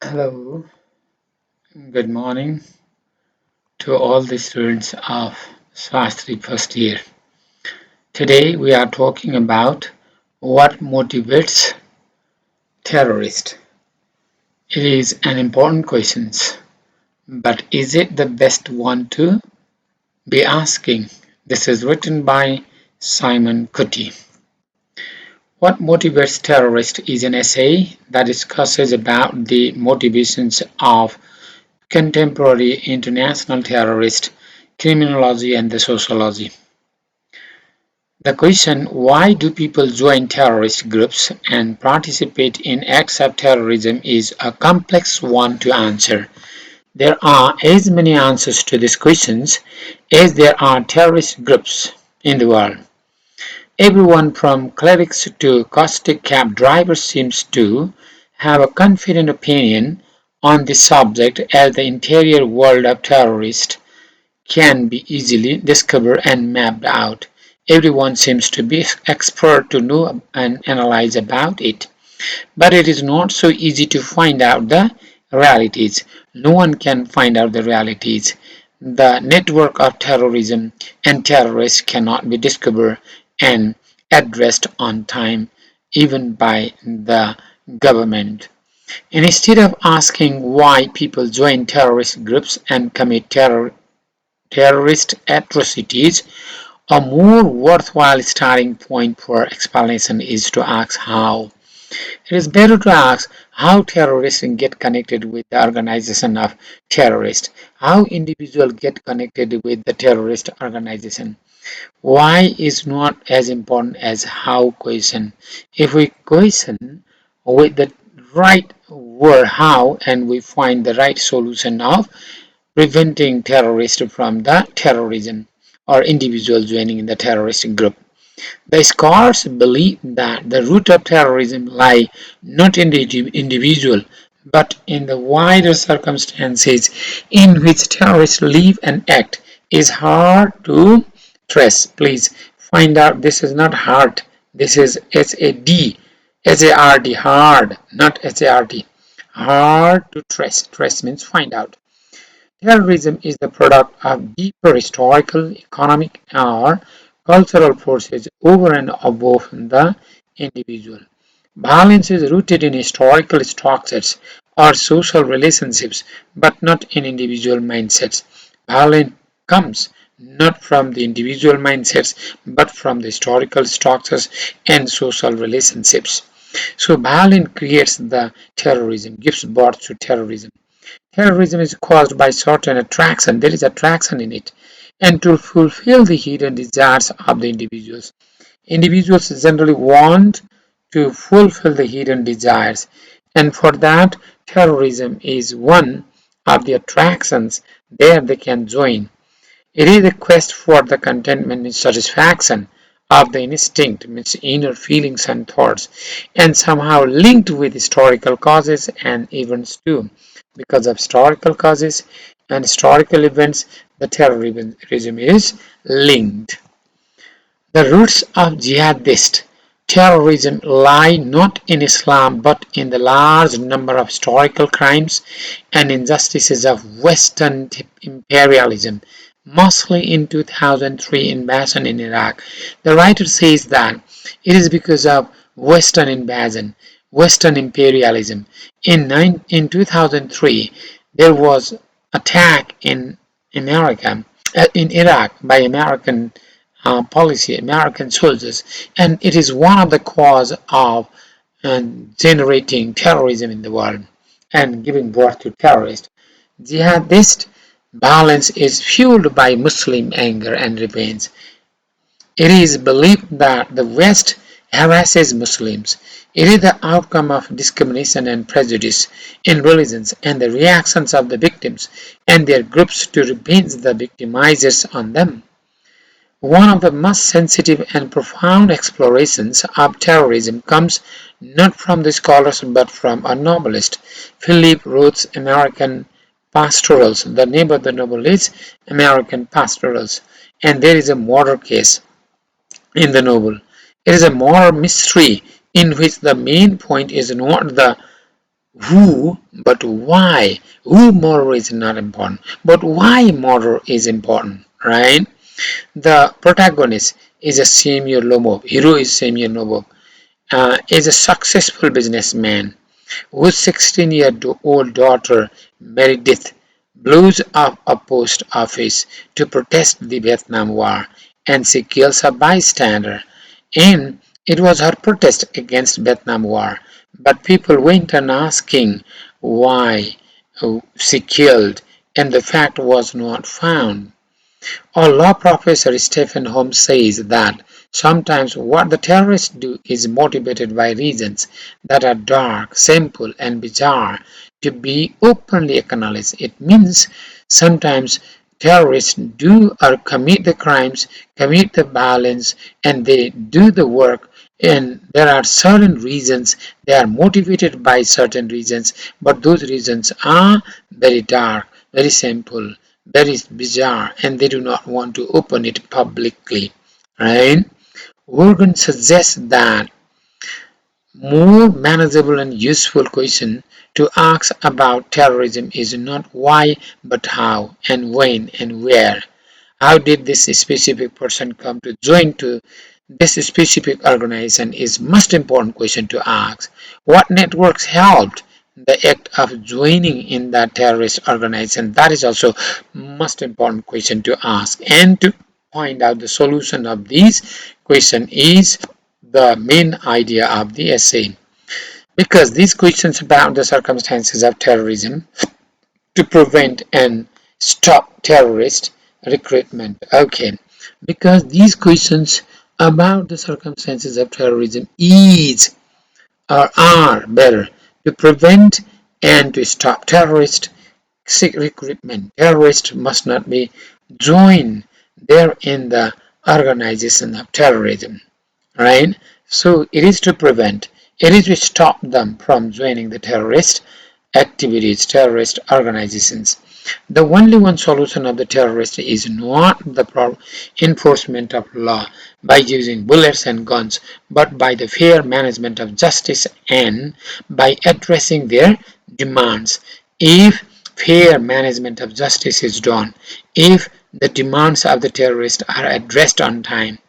Hello, good morning to all the students of Sastri first year. Today we are talking about what motivates terrorists. It is an important question, but is it the best one to be asking? This is written by Simon Cutty. What motivates terrorists is an essay that discusses about the motivations of contemporary international terrorist criminology and the sociology. The question, why do people join terrorist groups and participate in acts of terrorism, is a complex one to answer. There are as many answers to these questions as there are terrorist groups in the world. Everyone from clerics to caustic cab drivers seems to have a confident opinion on this subject, as the interior world of terrorists can be easily discovered and mapped out. Everyone seems to be expert to know and analyze about it, but it is not so easy to find out the realities. No one can find out the realities. The network of terrorism and terrorists cannot be discovered and addressed on time, even by the government. And instead of asking why people join terrorist groups and commit terrorist atrocities, a more worthwhile starting point for explanation is to ask how. It is better to ask how terrorists get connected with the organization of terrorists, how individuals get connected with the terrorist organization. Why is not as important as how question. If we question with the right word how and we find the right solution of preventing terrorists from the terrorism or individual joining in the terrorist group. The scholars believe that the root of terrorism lie not in the individual but in the wider circumstances in which terrorists live and act. Is hard to trace. Please find out this is not hard. This is SARD, hard, not SART. Hard to trace. Trace means find out. Terrorism is the product of deeper historical, economic, or cultural forces over and above the individual. Violence is rooted in historical structures or social relationships, but not in individual mindsets. Violence comes not from the individual mindsets, but from the historical structures and social relationships. So violence creates the terrorism, gives birth to terrorism. Terrorism is caused by certain attraction. There is attraction in it. And to fulfill the hidden desires of the individuals. Individuals generally want to fulfill the hidden desires. And for that, terrorism is one of the attractions there they can join. It is a quest for the contentment and satisfaction of the instinct, means inner feelings and thoughts, and somehow linked with historical causes and events too. Because of historical causes and historical events, the terrorism is linked. The roots of jihadist terrorism lie not in Islam but in the large number of historical crimes and injustices of Western imperialism, mostly in 2003 invasion in Iraq. The writer says that it is because of Western invasion, Western imperialism. In 2003, there was attack in America, in Iraq by American policy, American soldiers, and it is one of the cause of generating terrorism in the world and giving birth to terrorists. Jihadist violence is fueled by Muslim anger and revenge. It is believed that the West harasses Muslims. It is the outcome of discrimination and prejudice in religions and the reactions of the victims and their groups to revenge the victimizers on them. One of the most sensitive and profound explorations of terrorism comes not from the scholars but from a novelist, Philip Roth's American Pastorals. The name of the novel is American Pastorals, and there is a murder case in the novel. It is a murder mystery in which the main point is not the who, but why? Who murder is not important, but why murder is important, right? The protagonist is a Samuel Lomov. Hero is Samuel Lomov. Is a successful businessman whose 16-year-old daughter Meredith blows up a post office to protest the Vietnam War, and she kills a bystander. And it was her protest against Vietnam War, but people went on asking why she killed, and the fact was not found. Our law professor Stephen Holmes says that sometimes what the terrorists do is motivated by reasons that are dark, simple, and bizarre to be openly acknowledged. It means sometimes terrorists do or commit the crimes, commit the violence, and they do the work. And there are certain reasons, they are motivated by certain reasons, but those reasons are very dark, very simple, very bizarre, and they do not want to open it publicly, right? We're going to suggest that more manageable and useful question to ask about terrorism is not why but how and when and where. How did this specific person come to join to this specific organization is most important question to ask. What networks helped the act of joining in that terrorist organization? That is also most important question to ask. And to find out the solution of this question is the main idea of the essay. Because these questions about the circumstances of terrorism to prevent and stop terrorist recruitment. Okay, because these questions about the circumstances of terrorism is or are better to prevent and to stop terrorist recruitment. Terrorists must not be joined there in the organization of terrorism, right? So it is to prevent, it is to stop them from joining the terrorist activities, terrorist organizations. The only one solution of the terrorist is not the enforcement of law by using bullets and guns, but by the fair management of justice and by addressing their demands. If fair management of justice is done, if the demands of the terrorists are addressed on time,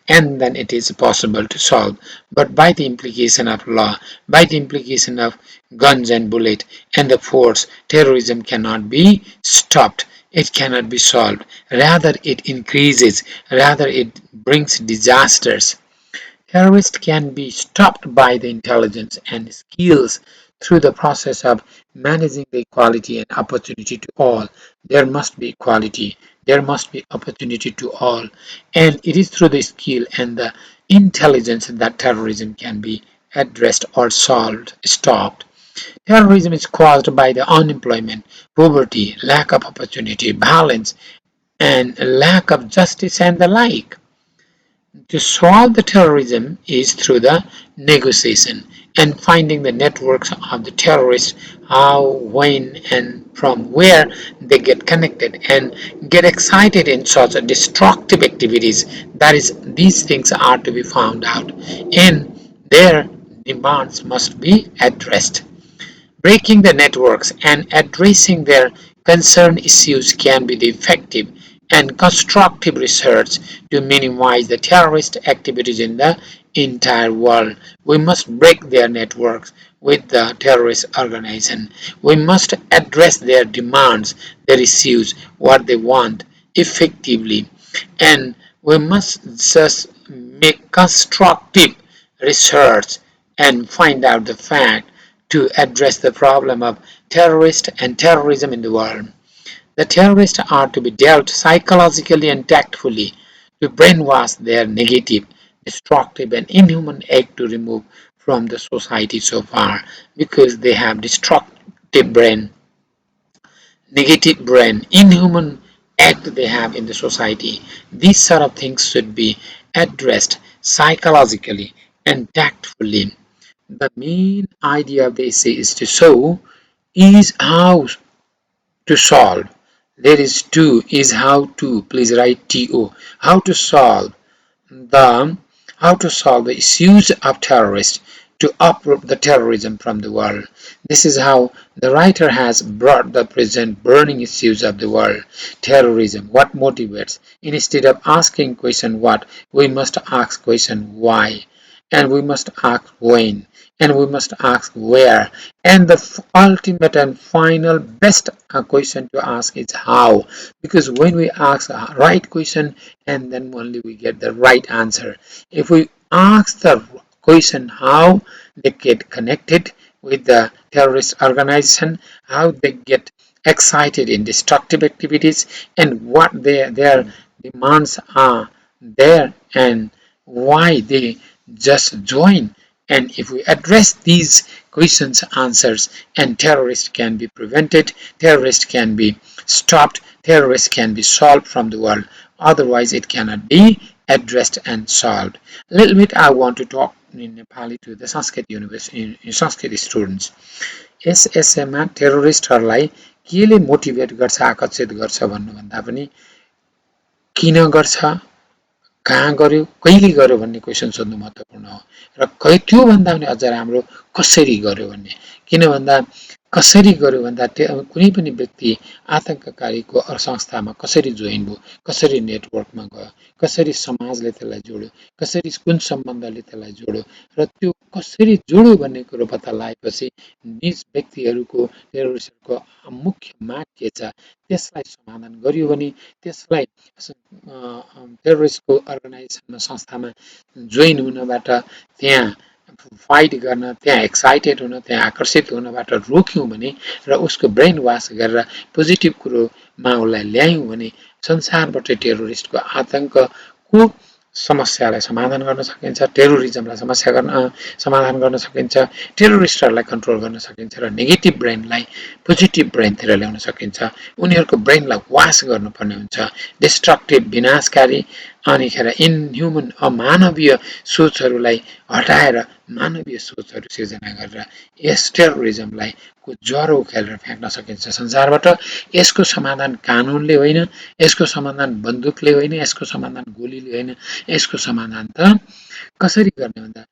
and then it is possible to solve. But by the implication of law, by the implication of guns and bullet and the force, terrorism cannot be stopped. It cannot be solved. Rather, it increases. Rather, it brings disasters. Terrorists can be stopped by the intelligence and skills through the process of managing the equality and opportunity to all. There must be equality, there must be opportunity to all, and it is through the skill and the intelligence that terrorism can be addressed or solved, stopped. Terrorism is caused by the unemployment, poverty, lack of opportunity, violence, and lack of justice and the like. To solve the terrorism is through the negotiation and finding the networks of the terrorists, how, when, and from where they get connected and get excited in such destructive activities. That is, these things are to be found out, and their demands must be addressed. Breaking the networks and addressing their concerned issues can be the effective and constructive research to minimize the terrorist activities in the entire world. We must break their networks with the terrorist organization. We must address their demands, their issues, what they want effectively. And we must just make constructive research and find out the fact to address the problem of terrorists and terrorism in the world. The terrorists are to be dealt psychologically and tactfully to brainwash their negative, destructive, and inhuman act to remove from the society so far because they have destructive brain, negative brain, inhuman act they have in the society. These sort of things should be addressed psychologically and tactfully. The main idea of the essay is to show is how to solve. There is to is how to. Please write to. How to solve the how to solve the issues of terrorists to uproot the terrorism from the world. This is how the writer has brought the present burning issues of the world. Terrorism, what motivates? Instead of asking question what, we must ask question why. And we must ask when. And we must ask where. And the ultimate and final best question to ask is how. Because when we ask a right question, and then only we get the right answer. If we ask the question how they get connected with the terrorist organization, how they get excited in destructive activities, and what their demands are there, and why they just join. And if we address these questions, answers, and terrorists can be prevented, terrorists can be stopped, terrorists can be solved from the world. Otherwise, it cannot be addressed and solved. A little bit I want to talk in Nepali to the Sanskrit university, Sanskrit students. यस एसएमा टेरोरिस्टहरूलाई केले motivate गर्छ आकर्षित गर्छ भन्नुभन्दा पनि किन गर्छ कहाँ गर्यो कहिले गर्यो भन्ने क्वेसन सोध्नु महत्त्वपूर्ण हो र त्योभन्दा पनि अझ राम्रो कसरी गर्यो भन्ने किन भन्दा कसरी गर्यो भन्दा कुनै पनि व्यक्ति आतंककारीको संस्थामा कसरी जोइन भयो कसरी नेटवर्कमा गयो कसरी समाजले त्यसलाई जोड्यो कसरी कुन सम्बन्धले त्यसलाई जोड्यो र त्यो कसरी जोड्यो भन्ने कुरो पत्ता लगाएपछि निज व्यक्तिहरूको टेरोरिस्टहरूको मुख्य माग के छ त्यसलाई समाधान गरियो भने त्यसलाई टेरोरिस्टको अर्गनाइजेसनमा संस्थामा जोइन हुनबाट त्यहाँ फाइट गर्न त्यहाँ एक्साइटेड हुन त्यहाँ आकर्षित हुनबाट रोक्यौँ भने र उसको ब्रेन वास गरेर पोजिटिभ कुरोमा उसलाई ल्यायौँ भने संसारबाट टेरोरिस्टको आतंकको समस्यालाई समाधान गर्न सकिन्छ टेरोरिजमलाई समाधान गर्न सकिन्छ टेरोरिस्टहरूलाई कन्ट्रोल गर्न सकिन्छ र नेगेटिभ ब्रेनलाई पोजिटिभ ब्रेनतिर ल्याउन सकिन्छ उनीहरूको ब्रेनलाई वास गर्नुपर्ने हुन्छ डिस्ट्रक्टिभ विनाशकारी अनिखेर इनह्युमन अमानवीय सोचहरूलाई हटाएर मानवीय सोचहरू सिर्जना गरेर यस टेरोरिजमलाई को ज्वरो उखेलेर फ्याँक्न सकिन्छ संसारबाट यसको समाधान कानुनले होइन यसको समाधान बन्दुकले होइन यसको समाधान गोलीले होइन यसको समाधान त कसरी गर्ने भन्दा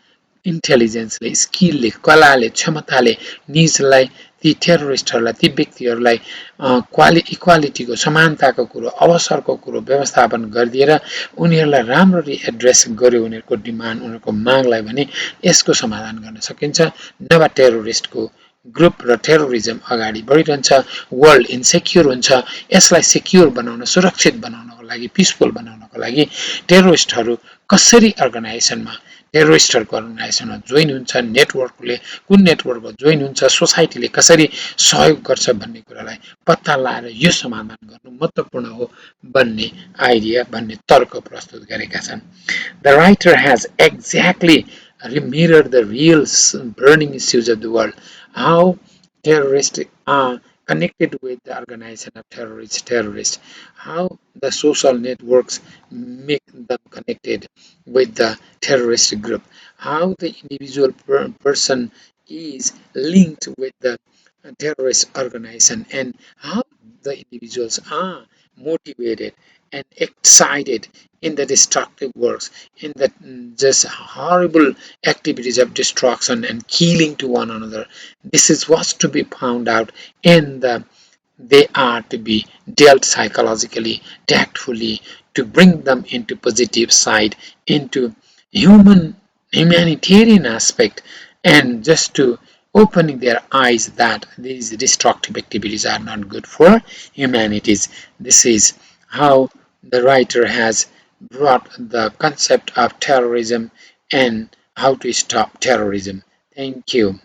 इन्टेलिजेन्सले स्किलले कलाले क्षमताले निजलाई ती टेरोरिस्टहरूलाई ती व्यक्तिहरूलाई इक्वालिटीको समानताको कुरो अवसरको कुरो व्यवस्थापन गरिदिएर उनीहरूलाई राम्ररी एड्रेस गर्यो उनीहरूको डिमान्ड उनीहरूको मागलाई भने यसको समाधान गर्न सकिन्छ नभए टेरोरिस्टको ग्रुप र टेरोरिजम अगाडि बढिरहन्छ वर्ल्ड इन्सेक्युर हुन्छ यसलाई सेक्युर बनाउन सुरक्षित बनाउनको लागि पिसफुल बनाउनको लागि टेरोरिस्टहरू कसरी अर्गनाइजेसनमा टेरोरिस्टहरूको अर्गनाइजेसनमा जोइन हुन्छ नेटवर्कले कुन नेटवर्कमा जोइन हुन्छ सोसाइटीले कसरी सहयोग गर्छ भन्ने कुरालाई पत्ता लगाएर यो समाधान गर्नु महत्त्वपूर्ण हो भन्ने आइडिया भन्ने तर्क प्रस्तुत गरेका छन् the writer hedge exactly mirrored the real burning issues of the world how terrorists are connected with the organization of terrorists how the social networks make them connected with the terrorist group how the individual person is linked with the terrorist organization and how the individuals are motivated and excited in the destructive works, in the just horrible activities of destruction and killing to one another. This is what's to be found out in the they are to be dealt psychologically, tactfully, to bring them into positive side, into humanitarian aspect, and just to opening their eyes that these destructive activities are not good for humanities. This is how the writer has brought the concept of terrorism and how to stop terrorism. Thank you.